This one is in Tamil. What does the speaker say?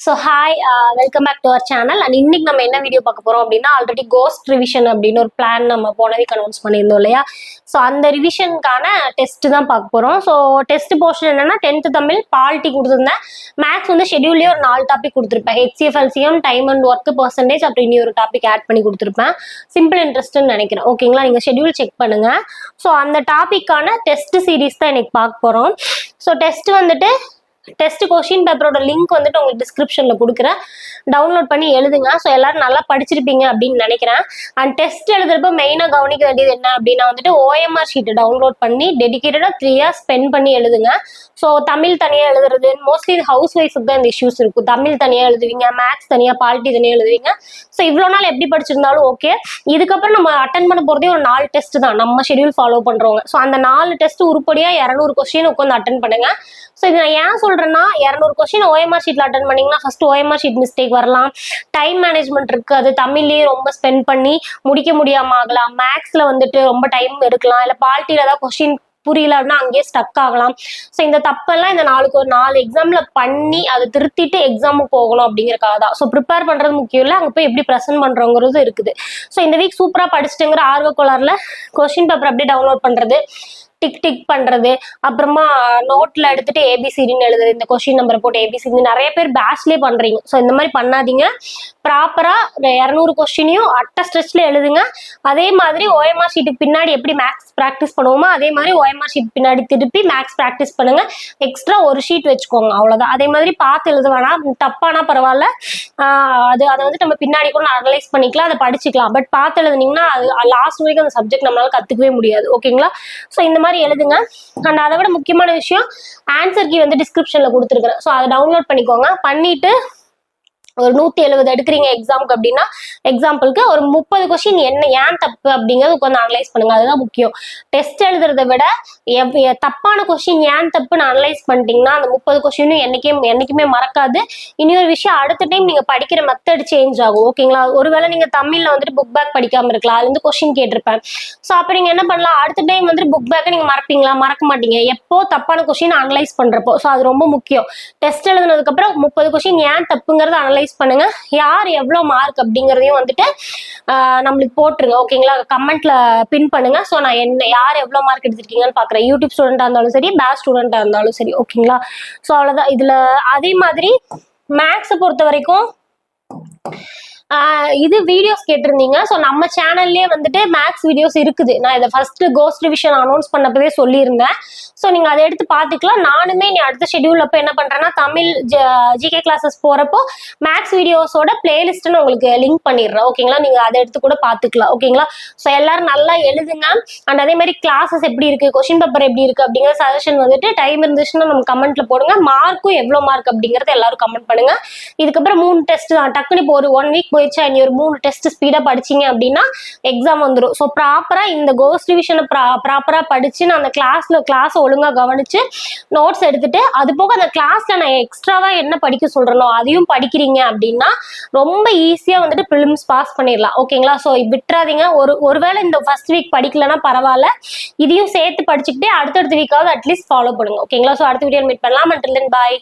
So hi welcome back to our channel. And இன்னைக்கு நம்ம என்ன வீடியோ பார்க்க போறோம் அப்படின்னா, ஆல்ரெடி கோஸ்ட் ரிவிஷன் அப்படின்னு ஒரு பிளான் நம்ம போன வீக் அனௌன்ஸ் பண்ணியிருந்தோம் இல்லையா. ஸோ அந்த ரிவிஷனுக்கான டெஸ்ட் தான் பார்க்க போறோம். ஸோ டெஸ்ட் போர்ஷன் என்னன்னா 10th தமிழ் பாலிட்டி கொடுத்துருந்தேன். மேக்ஸ் வந்து ஷெடியூல்லேயே ஒரு 4 டாபிக் கொடுத்துருப்பேன். HCF/LCM, time and work, percentage, அப்படி இனி ஒரு டாபிக் ஆட் பண்ணி கொடுத்துருப்பேன். சிம்பிள் இன்ட்ரெஸ்ட்னு நினைக்கிறேன். ஓகேங்களா, நீங்க ஷெடியூல் செக் பண்ணுங்க. ஸோ அந்த டாபிக்கான டெஸ்ட் சீரீஸ் தான் இன்னைக்கு பார்க்க போறோம். ஸோ டெஸ்ட் வந்துட்டு டெஸ்ட் கொஸ்டின் பேப்பரோட லிங்க் வந்துட்டு உங்களுக்கு டிஸ்கிரிப்ஷன்ல கொடுக்குறேன், டவுன்லோட் பண்ணி எழுதுங்க. ஸோ எல்லாரும் நல்லா படிச்சிருப்பீங்க அப்படின்னு நினைக்கிறேன். அண்ட் டெஸ்ட் எழுதுறப்ப மெயினாக கவனிக்க வேண்டியது என்ன அப்படின்னா வந்துட்டு OMR ஷீட் டவுன்லோட் பண்ணி டெடிகேட்டடாக 3 hours ஸ்பெண்ட் பண்ணி எழுதுங்க. ஸோ தமிழ் தனியாக எழுதுறது மோஸ்ட்லி இது ஹவுஸ் ஒய்ஃபுக்கு தான் இந்த இஷ்யூஸ் இருக்கும். தமிழ் தனியாக எழுதுவீங்க, மேக்ஸ் தனியாக, பாலிட்டி தனியாக எழுதுவீங்க. ஸோ இவ்வளோ நாள் எப்படி படிச்சிருந்தாலும் ஓகே. இதுக்கப்புறம் நம்ம அட்டன் பண்ண போகிறதே ஒரு 4 டெஸ்ட் தான் நம்ம ஷெடியூல் ஃபாலோ பண்ணுறவங்க. ஸோ அந்த 4 டெஸ்ட் உருப்படியாக 200 கொஸ்டின் உட்காந்து அட்டன் பண்ணுங்க. ஸோ இது நான் ஏன் சொல்றேன்னா, 200 கொஸ்டின் OMR ஷீட்ல அட்டன் பண்ணீங்கன்னா ஃபர்ஸ்ட் OMR ஷீட் மிஸ்டேக் வரலாம், டைம் மேனேஜ்மெண்ட் இருக்கு, அது தமிழ்லயே ரொம்ப ஸ்பெண்ட் பண்ணி முடிக்க முடியாம ஆகலாம், மேக்ஸ்ல வந்துட்டு ரொம்ப டைம் எடுக்கலாம், இல்லை பாலிட்டியில ஏதாவது கொஸ்டின் புரியல அப்படின்னா அங்கேயே ஸ்டக் ஆகலாம். ஸோ இந்த தப்பெல்லாம் இந்த 4 எக்ஸாம்ல பண்ணி அதை திருத்திட்டு எக்ஸாமுக்கு போகணும் அப்படிங்கிறக்காக தான். ஸோ ப்ரிப்பேர் பண்றது முக்கியம் இல்லை, அங்கே போய் எப்படி ப்ரெசென்ட் பண்றோங்கிறது இருக்குது. ஸோ இந்த வீக் சூப்பரா படிச்சுட்டுங்கிற ஆர்வக்கோளாறுல கொஸ்டின் பேப்பர் அப்படியே டவுன்லோட் பண்றது, டிக் பண்றது, அப்புறமா நோட்ல எடுத்துட்டு ABCDன்னு எழுதுறது, இந்த கொஸ்டின் நம்பரை போட்டு ABCD நிறைய பேர் பேட்ச்லேயே பண்றீங்க. ஸோ இந்த மாதிரி பண்ணாதீங்க. ப்ராப்பரா 200 கொஸ்டினையும் அட்ட ஸ்ட்ரெச்ல எழுதுங்க. அதே மாதிரி OMR ஷீட்டுக்கு பின்னாடி எப்படி மேக்ஸ் ப்ராக்டிஸ் பண்ணுவோமோ அதே மாதிரி OMR ஷீட் பின்னாடி திருப்பி மேக்ஸ் ப்ராக்டிஸ் பண்ணுங்க. எக்ஸ்ட்ரா ஒரு ஷீட் வச்சுக்கோங்க, அவ்வளவுதான். அதே மாதிரி பார்த்து எழுத வேணாம், தப்பானா பரவாயில்ல, அதை வந்து நம்ம பின்னாடி கூட அனலைஸ் பண்ணிக்கலாம், அதை படிச்சுக்கலாம். பட் பார்த்து எழுதுனீங்கன்னா அது லாஸ்ட் வரைக்கும் அந்த சப்ஜெக்ட் நம்மளால கத்துக்கவே முடியாது. ஓகேங்களா, ஸோ இந்த மாதிரி எழுதுங்க. அண்ட் அதை விட முக்கியமான விஷயம், ஆன்சர் கீ வந்து டிஸ்கிரிப்ஷன்ல கொடுத்துருக்குறேன். ஸோ அதை டவுன்லோட் பண்ணிக்கோங்க. பண்ணிட்டு ஒரு 170 எடுக்கிறீங்க எக்ஸாமுக்கு அப்படின்னா, எக்ஸாம்பிளுக்கு ஒரு 30 கொஸ்டின் ஏன் தப்பு அப்படிங்கிறது கொஞ்சம் அனலைஸ் பண்ணுங்க. அதுதான் முக்கியம். டெஸ்ட் எழுதுறத விட தப்பான கொஸ்டின் ஏன் தப்புன்னு அனலைஸ் பண்ணிட்டீங்கன்னா அந்த 30 கொஸ்டினும் என்னைக்குமே மறக்காது. இன்னொரு விஷயம், அடுத்த டைம் நீங்க படிக்கிற மெத்தட் சேஞ்ச் ஆகும். ஓகேங்களா, ஒருவேளை நீங்க தமிழ்ல வந்துட்டு புக் பேக் படிக்காம இருக்கலாம், அது வந்து கொஸ்டின் கேட்டிருப்பேன். ஸோ அப்ப நீங்க என்ன பண்ணலாம், அடுத்த டைம் வந்துட்டு புக் பேக்கை நீங்க மறப்பீங்களா? மறக்க மாட்டீங்க, எப்போ தப்பான கொஸ்டின் அனலைஸ் பண்றப்போ. ஸோ அது ரொம்ப முக்கியம். டெஸ்ட் எழுதுனதுக்கு அப்புறம் 30 கொஸ்டின் ஏன் தப்புங்கிறத அனலைஸ் பண்ணுங்க. யார் எவ்வளவு மார்க் அப்படிங்கறதையும் வந்துட்டு நம்மளுக்கு போட்டுருங்க. ஓகேங்களா, கமெண்ட்ல பின் பண்ணுங்க. ஸோ நான் யார் எவ்வளவு மார்க் எடுத்திருக்கீங்கன்னு பாக்குறேன். யூடியூப் ஸ்டூடெண்டா இருந்தாலும் சரி, பேட்ச் ஸ்டூடெண்டா இருந்தாலும் சரி. ஓகேங்களா, ஸோ அவ்வளவுதான். இதுல அதே மாதிரி மேக்ஸை பொறுத்த வரைக்கும் இது வீடியோஸ் கேட்டிருந்தீங்க. ஸோ நம்ம சேனல்லே வந்துட்டு மேக்ஸ் வீடியோஸ் இருக்குது. நான் இதை ஃபர்ஸ்ட் கோஸ்ட் ரிவிஷன் அனௌன்ஸ் பண்ணப்பவே சொல்லியிருந்தேன். ஸோ நீங்க அதை எடுத்து பார்த்துக்கலாம். நானுமே நீ அடுத்த ஷெடியூல் அப்போ என்ன பண்றேன்னா, தமிழ் GK கிளாஸஸ் போறப்போ மேக்ஸ் வீடியோஸோட பிளேலிஸ்ட்னு உங்களுக்கு லிங்க் பண்ணிடுறேன். ஓகேங்களா, நீங்க அதை எடுத்து கூட பார்த்துக்கலாம். ஓகேங்களா, ஸோ எல்லாரும் நல்லா எழுதுங்க. அண்ட் அதே மாதிரி கிளாஸஸ் எப்படி இருக்கு, கொஸ்டின் பேப்பர் எப்படி இருக்கு அப்படிங்கிற சஜஷன் வந்துட்டு டைம் இருந்துச்சுன்னா நம்ம கமெண்ட்ல போடுங்க. மார்க்கும் எவ்வளோ மார்க் அப்படிங்கறத எல்லாரும் கமெண்ட் பண்ணுங்க. இதுக்கப்புறம் 3 டெஸ்ட் தான். டக்குனு இப்போ ஒரு 1 வீக் போயிடுச்சா, இனி ஒரு 3 டெஸ்ட் ஸ்பீடா படிச்சீங்க அப்படின்னா எக்ஸாம் வந்துடும். ஸோ ப்ராப்பரா இந்த கோஸ்ட் ரிவிஷனை ப்ராப்பரா படிச்சு நான் அந்த கிளாஸ் ஒழுங்கா கவனிச்சு நோட்ஸ் எடுத்துட்டு, அது போக அந்த கிளாஸ்ல நான் எக்ஸ்ட்ராவா என்ன படிக்க சொல்றேனோ அதையும் படிக்கிறீங்க அப்படின்னா ரொம்ப ஈஸியா வந்துட்டு ப்ரிலிம்ஸ் பாஸ் பண்ணிடலாம். ஓகேங்களா, ஸோ விட்டுறாதீங்க. ஒருவேளை இந்த ஃபர்ஸ்ட் வீக் படிக்கலன்னா பரவாயில்ல, இதையும் சேர்த்து படிச்சுக்கிட்டே அடுத்தடுத்த வீக்காவது அட்லீஸ்ட் ஃபாலோ பண்ணுங்க. ஓகேங்களா, ஸோ அடுத்த வீடியோ மீட் பண்ணலாம். அன்டில் தென் பாய்.